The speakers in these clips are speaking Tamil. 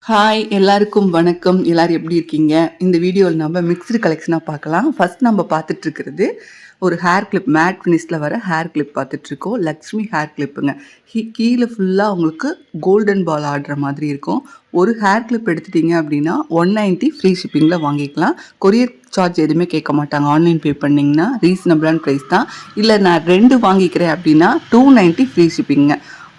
ஹாய் எல்லாருக்கும் வணக்கம். எல்லாரும் எப்படி இருக்கீங்க? இந்த வீடியோவில் நம்ம மிக்ஸ்டு கலெக்ஷனாக பார்க்கலாம். ஃபர்ஸ்ட் நம்ம பார்த்துட்டு இருக்கிறது ஒரு ஹேர் கிளிப், மேட் ஃபினிஷில் வர ஹேர் கிளிப் பார்த்துட்ருக்கோம். லக்ஷ்மி ஹேர் கிளிப்புங்க. கீழே ஃபுல்லாக உங்களுக்கு கோல்டன் பால் ஆடுற மாதிரி இருக்கும். ஒரு ஹேர் கிளிப் எடுத்துட்டிங்க அப்படின்னா 190 ஃப்ரீ ஷிப்பிங்கில் வாங்கிக்கலாம். கொரியர் சார்ஜ் எதுவுமே கேட்க மாட்டாங்க. ஆன்லைன் பே பண்ணிங்கன்னா ரீசனபிளான ப்ரைஸ் தான். இல்லை நான் 2 வாங்கிக்கிறேன் அப்படின்னா 290 ஃப்ரீ ஷிப்பிங்க.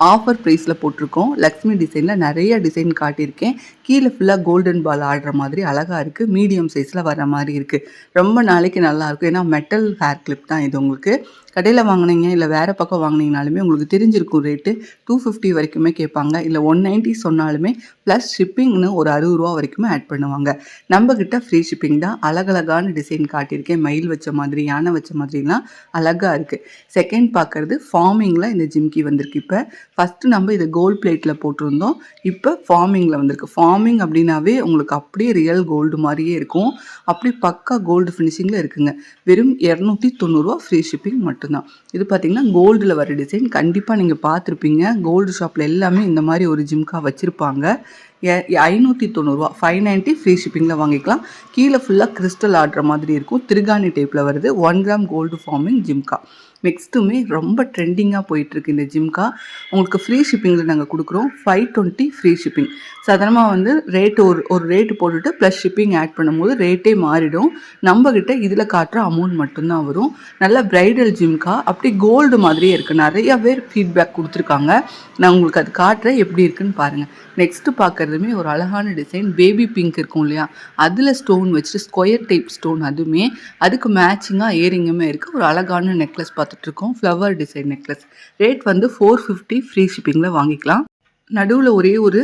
ஆஃபர் ப்ரைஸில் போட்டிருக்கோம். லக்ஷ்மி டிசைனில் நிறைய டிசைன் காட்டியிருக்கேன். கீழே ஃபுல்லாக கோல்டன் பால் ஆடுற மாதிரி அழகாக இருக்குது. மீடியம் சைஸில் வர மாதிரி இருக்குது. ரொம்ப நாளைக்கு நல்லாயிருக்கும். ஏன்னா மெட்டல் ஹேர் கிளிப் தான் இது. உங்களுக்கு கடையில் வாங்கினீங்க இல்லை வேறு பக்கம் வாங்கினீங்கனாலுமே உங்களுக்கு தெரிஞ்சிருக்கும் ரேட்டு. 250 வரைக்குமே கேட்பாங்க. இல்லை 190 சொன்னாலுமே ப்ளஸ் ஷிப்பிங்னு ஒரு 60 ரூபா வரைக்குமே ஆட் பண்ணுவாங்க. நம்மக்கிட்ட ஃப்ரீ ஷிப்பிங் தான். அழகழகான டிசைன் காட்டியிருக்கேன். மயில் வச்ச மாதிரி, யானை வச்ச மாதிரிலாம் அழகாக இருக்குது. செகண்ட் பார்க்குறது ஃபார்மிங்கில் இந்த ஜிம்கி வந்திருக்கு. இப்போ ஃபஸ்ட்டு நம்ம இதை கோல்டு பிளேட்டில் போட்டிருந்தோம். இப்போ ஃபார்மிங்கில் வந்திருக்கு. ஃபார்மிங் அப்படின்னாவே உங்களுக்கு அப்படியே ரியல் கோல்டு மாதிரியே இருக்கும். அப்படி பக்கா கோல்டு ஃபினிஷிங்கில் இருக்குங்க. வெறும் 290 ரூபா ஃப்ரீ ஷிப்பிங் மட்டும்தான். இது பார்த்தீங்கன்னா கோல்டில் வர டிசைன். கண்டிப்பாக நீங்கள் பார்த்துருப்பீங்க. கோல்டு ஷாப்பில் எல்லாமே இந்த மாதிரி ஒரு ஜிம்கா வச்சுருப்பாங்க. 590 ரூபா, 590 ஃப்ரீ ஷிப்பிங்கில் வாங்கிக்கலாம். கீழே ஃபுல்லாக கிறிஸ்டல் ஆடுற மாதிரி இருக்கும். திருகாணி டைப்பில் வருது. 1 கிராம் கோல்டு ஃபார்மிங் ஜிம்கா. நெக்ஸ்ட்டுமே ரொம்ப ட்ரெண்டிங்காக போயிட்டுருக்கு இந்த ஜிம்கா. உங்களுக்கு ஃப்ரீ ஷிப்பிங்கில் நாங்கள் கொடுக்குறோம். 520 ஃப்ரீ ஷிப்பிங். சாதாரணமாக வந்து ரேட்டு ஒரு ரேட்டு போட்டுட்டு ப்ளஸ் ஷிப்பிங் ஆட் பண்ணும்போது ரேட்டே மாறிடும். நம்மக்கிட்ட இதில் காட்டுற அமௌண்ட் மட்டும்தான் வரும். நல்ல பிரைடல் ஜிம்கா. அப்படி கோல்டு மாதிரியே இருக்குது. நிறையா பேர் ஃபீட்பேக் கொடுத்துருக்காங்க. நான் உங்களுக்கு அது காட்டுறேன் எப்படி இருக்குன்னு பாருங்கள். நெக்ஸ்ட்டு பார்க்குறதுமே ஒரு அழகான டிசைன். பேபி பிங்க் இருக்கும் இல்லையா, அதில் ஸ்டோன் வச்சுட்டு ஸ்கொயர் டைப் ஸ்டோன். அதுவுமே அதுக்கு மேட்சிங்காக இயரிங்குமே இருக்குது. ஒரு அழகான நெக்லஸ் பார்த்துட்ருக்கோம். Flower design necklace. ரேட் வந்து 450 ஃப்ரீ ஷிப்பிங்கில் வாங்கிக்கலாம். நடுவில் ஒரே ஒரு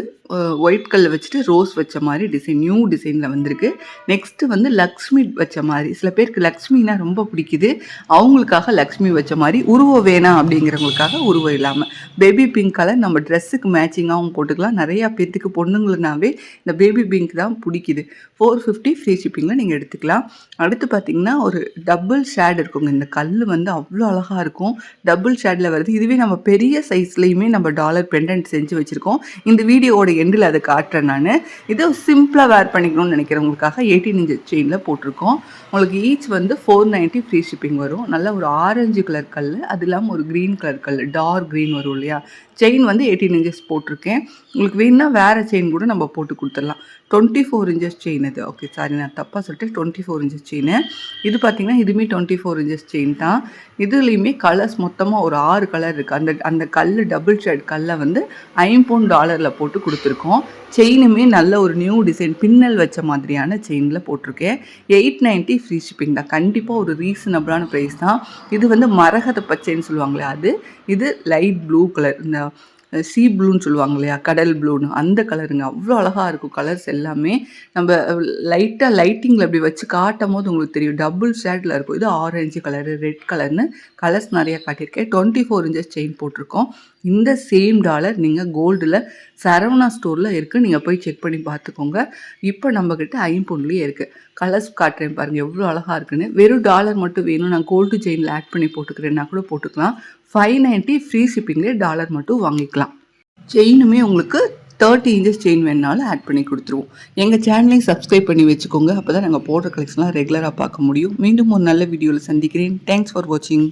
ஒயிட் கல்லை வச்சுட்டு ரோஸ் வச்ச மாதிரி டிசைன், நியூ டிசைனில் வந்திருக்கு. நெக்ஸ்ட்டு வந்து லக்ஷ்மி வச்ச மாதிரி. சில பேருக்கு லக்ஷ்மினா ரொம்ப பிடிக்குது. அவங்களுக்காக லக்ஷ்மி வச்ச மாதிரி. உருவம் வேணாம் அப்படிங்கிறவங்களுக்காக உருவம் இல்லாமல் பேபி பிங்க் கலர் நம்ம ட்ரெஸ்ஸுக்கு மேட்சிங்காகவும் போட்டுக்கலாம். நிறையா பேர்த்துக்கு பொண்ணுங்களுனாவே இந்த பேபி பிங்க் தான் பிடிக்குது. 450 ஃப்ரீ ஷிப்பிங்கில் நீங்கள் எடுத்துக்கலாம். அடுத்து பார்த்திங்கன்னா ஒரு டபுள் ஷேட் இருக்குங்க. இந்த கல் வந்து அவ்வளோ அழகாக இருக்கும். டபுள் ஷேடில் வருது. இதுவே நம்ம பெரிய சைஸ்லேயுமே நம்ம டாலர் பெண்டன்ட் செஞ்சு வச்சுருக்கோம். இந்த வீடியோவோட எண்டில் அதை காட்டுறேன் நான். இதை சிம்பிளாக வேர் பண்ணிக்கணும்னு நினைக்கிறவங்களுக்காக 18 இன்ச் செயினில் போட்டிருக்கோம். உங்களுக்கு ஈச் வந்து 490 ஃப்ரீ ஷிப்பிங் வரும். நல்ல ஒரு ஆரஞ்சு கலர் கல், அது இல்லாமல் ஒரு க்ரீன் கலர் கல், டார்க் க்ரீன் வரும் இல்லையா. செயின் வந்து 18 இன்ச்சஸ் போட்டிருக்கேன். உங்களுக்கு வேணுன்னா வேறு செயின் கூட நம்ம போட்டு கொடுத்துடலாம். 24 இன்ச்சஸ் செயின் இது. ஓகே, சாரி நான் தப்பாக சொல்லிட்டு 24 இன்ச்சஸ் செயின். இது பார்த்திங்கன்னா இதுவுமே 24 இன்ச்சஸ் செயின் தான். இதுலேயுமே கலர்ஸ் மொத்தமாக ஒரு 6 கலர் இருக்குது. அந்த கல் டபுள் ஷேட் கல்லை வந்து $50 போட்டு கொடுத்துருக்கோம். செயினுமே நல்ல ஒரு நியூ டிசைன் பின்னல் வச்ச மாதிரியான செயினில் போட்டிருக்கேன். 890 ஃப்ரீ ஷிப்பிங் தான். கண்டிப்பாக ஒரு ரீசனபிளான ப்ரைஸ் தான். இது வந்து மரகத பச்சைன்னு சொல்லுவாங்களே அது. இது லைட் ப்ளூ கலர், இந்த சீ ப்ளூன்னு சொல்லுவாங்க இல்லையா, கடல் ப்ளூன்னு, அந்த கலருங்க. அவ்வளோ அழகாக இருக்கும் கலர்ஸ் எல்லாமே. நம்ம லைட்டாக லைட்டிங்கில் அப்படி வச்சு காட்டும் போது உங்களுக்கு தெரியும் டபுள் ஷேடில் இருக்கும். இது ஆரஞ்சு கலரு, ரெட் கலர்னு கலர்ஸ் நிறையா காட்டியிருக்கேன். 24 இன்ச்சஸ் செயின் போட்டிருக்கோம். இந்த சேம் டாலர் நீங்கள் கோல்டில் சரவணா ஸ்டோரில் இருக்குது. நீங்கள் போய் செக் பண்ணி பார்த்துக்கோங்க. இப்போ நம்மக்கிட்ட ஐம்பொன்லேயே இருக்குது. கலர்ஸ் காட்டுறேன் பாருங்கள் எவ்வளோ அழகாக இருக்குன்னு. வெறும் டாலர் மட்டும் வேணும், நான் கோல்டு செயினில் ஆட் பண்ணி போட்டுக்கிறேன்னா கூட போட்டுக்கலாம். 590 ஃப்ரீ ஷிப்பிங்லேயே டாலர் மட்டும் வாங்கிக்கலாம். செயினுமே உங்களுக்கு 30 இன்ச்சஸ் செயின் வேணுனாலும் ஆட் பண்ணி கொடுத்துருவோம். எங்கள் சேனலையும் சப்ஸ்கிரைப் பண்ணி வச்சுக்கோங்க. அப்போ தான் நாங்கள் போடுற கலெக்ஷன்லாம் ரெகுலராக பார்க்க முடியும். மீண்டும் ஒரு நல்ல வீடியோவில் சந்திக்கிறேன். தேங்க்ஸ் ஃபார் வாட்சிங்.